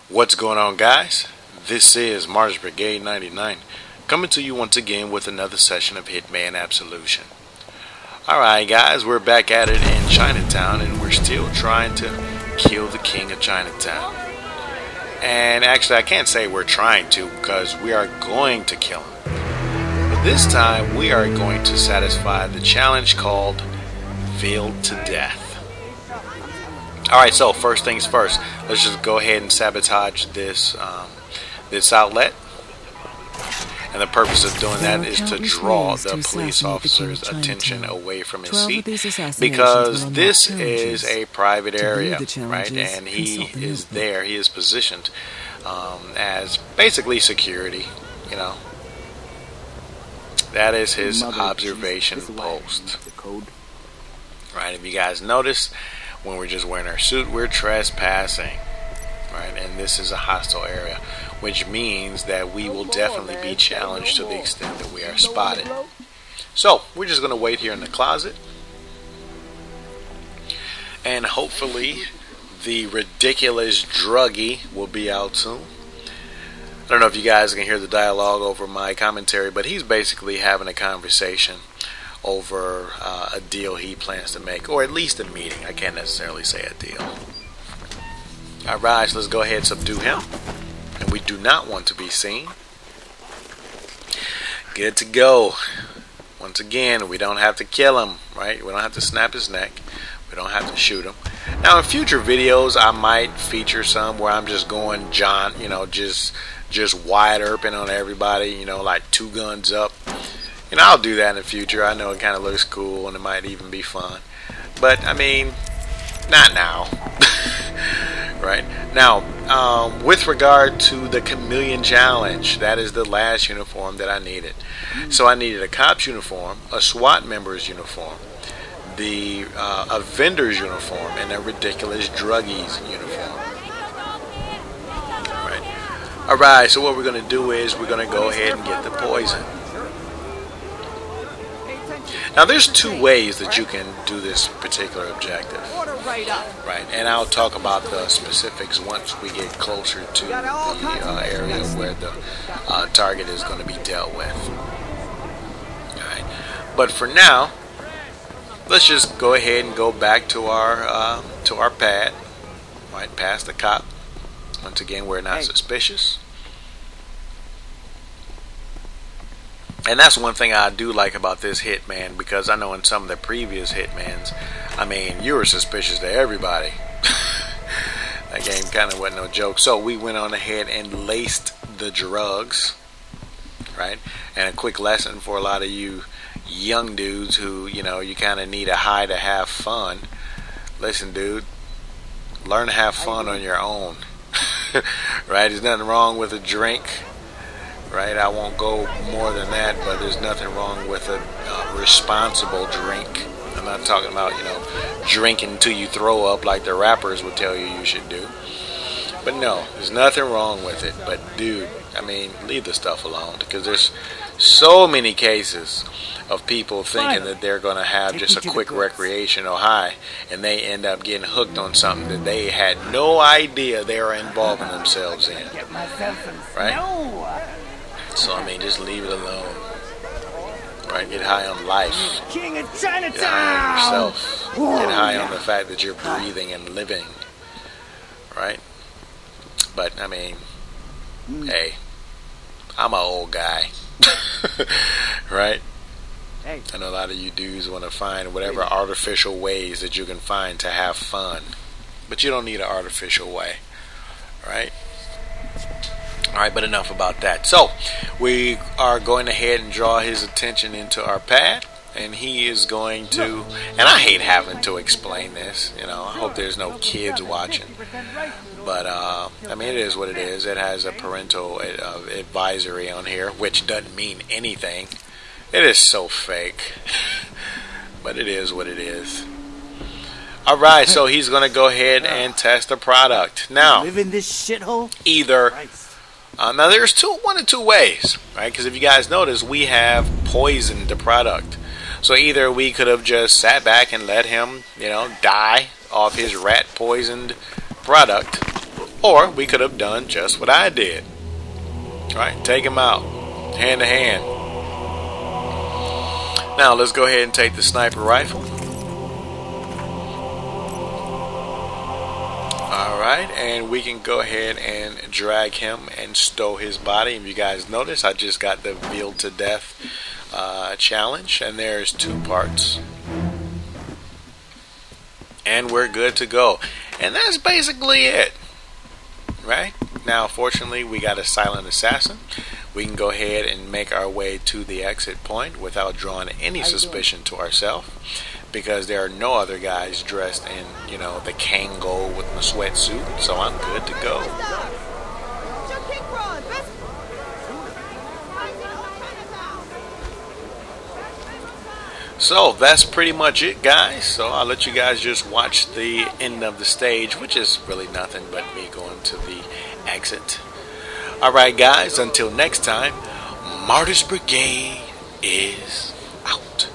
What's going on, guys? This is Mars Brigade 99 coming to you once again with another session of Hitman Absolution. Alright guys, we're back at it in Chinatown and we're still trying to kill the king of Chinatown. And actually I can't say we're trying to because we are going to kill him. But this time we are going to satisfy the challenge called Veiled to Death. Alright, so first things first, let's just go ahead and sabotage this this outlet. And the purpose of doing that is to draw the police officer's attention away from his seat, because this is a private area, right? And he is there, he is positioned as basically security, you know. That is his observation post. Right, if you guys notice, when we're just wearing our suit, we're trespassing, right? And this is a hostile area, which means that we will definitely be challenged to the extent that we are spotted. So we're just going to wait here in the closet, and hopefully the ridiculous druggie will be out soon. I don't know if you guys can hear the dialogue over my commentary, but he's basically having a conversation over a deal he plans to make, or at least a meeting. I can't necessarily say a deal. Alright, so let's go ahead and subdue him. And we do not want to be seen. Good to go. Once again, we don't have to kill him, right? We don't have to snap his neck. We don't have to shoot him. Now in future videos I might feature some where I'm just going John, you know, just wide open on everybody, you know, like two guns up. You know, I'll do that in the future. I know it kind of looks cool and it might even be fun. But, I mean, not now. Right? Now, with regard to the Chameleon Challenge, that is the last uniform that I needed. So I needed a cop's uniform, a SWAT member's uniform, a vendor's uniform, and a ridiculous druggie's uniform. Right. Alright, so what we're going to do is we're going to go ahead and get the poison. Now there's two ways that you can do this particular objective, right? And I'll talk about the specifics once we get closer to the area where the target is going to be dealt with. Alright, but for now, let's just go ahead and go back to our pad, right, past the cop. Once again, we're not suspicious. And that's one thing I do like about this Hitman, because I know in some of the previous Hitmans, I mean, you were suspicious to everybody. That game kind of wasn't no joke. So we went on ahead and laced the drugs, right? And a quick lesson for a lot of you young dudes who, you know, you kind of need a high to have fun. Listen, dude, learn to have fun on your own. Right? There's nothing wrong with a drink. Right, I won't go more than that, but there's nothing wrong with a responsible drink. I'm not talking about, you know, drinking until you throw up like the rappers would tell you should do. But no, there's nothing wrong with it. But dude, I mean, leave the stuff alone, because there's so many cases of people thinking that they're going to have just a quick recreational high, and they end up getting hooked on something that they had no idea they were involving themselves in. Right? So I mean, just leave it alone. Right? Get high on life. King of Chinatown. Get high on yourself. Get high on the fact that you're breathing and living. Right? But I mean, hey, I'm an old guy. Right? I know a lot of you dudes want to find whatever artificial ways that you can find to have fun. But you don't need an artificial way. Right? Alright, but enough about that. So, we are going ahead and draw his attention into our pad, and he is going to, and I hate having to explain this, you know, I hope there's no kids watching, but, I mean, it is what it is. It has a parental advisory on here, which doesn't mean anything. It is so fake, but it is what it is. Alright, so he's going to go ahead and test the product. Now, Live in this shithole? Either... now there's one of two ways, right? Because if you guys notice, we have poisoned the product. So either we could have just sat back and let him, you know, die off his rat poisoned product, Or we could have done just what I did. Right? Take him out. Hand to hand. Now let's go ahead and take the sniper rifle. Alright, and we can go ahead and drag him and stow his body. If you guys notice, I just got the veiled to death challenge, and there's 2 parts. And we're good to go. And that's basically it. Right? Now, fortunately, we got a silent assassin. We can go ahead and make our way to the exit point without drawing any suspicion to ourselves, because there are no other guys dressed in, you know, the Kango with the sweatsuit. So I'm good to go. So that's pretty much it, guys. So I'll let you guys just watch the end of the stage, which is really nothing but me going to the exit. Alright guys, until next time, Martyrs Brigade is out.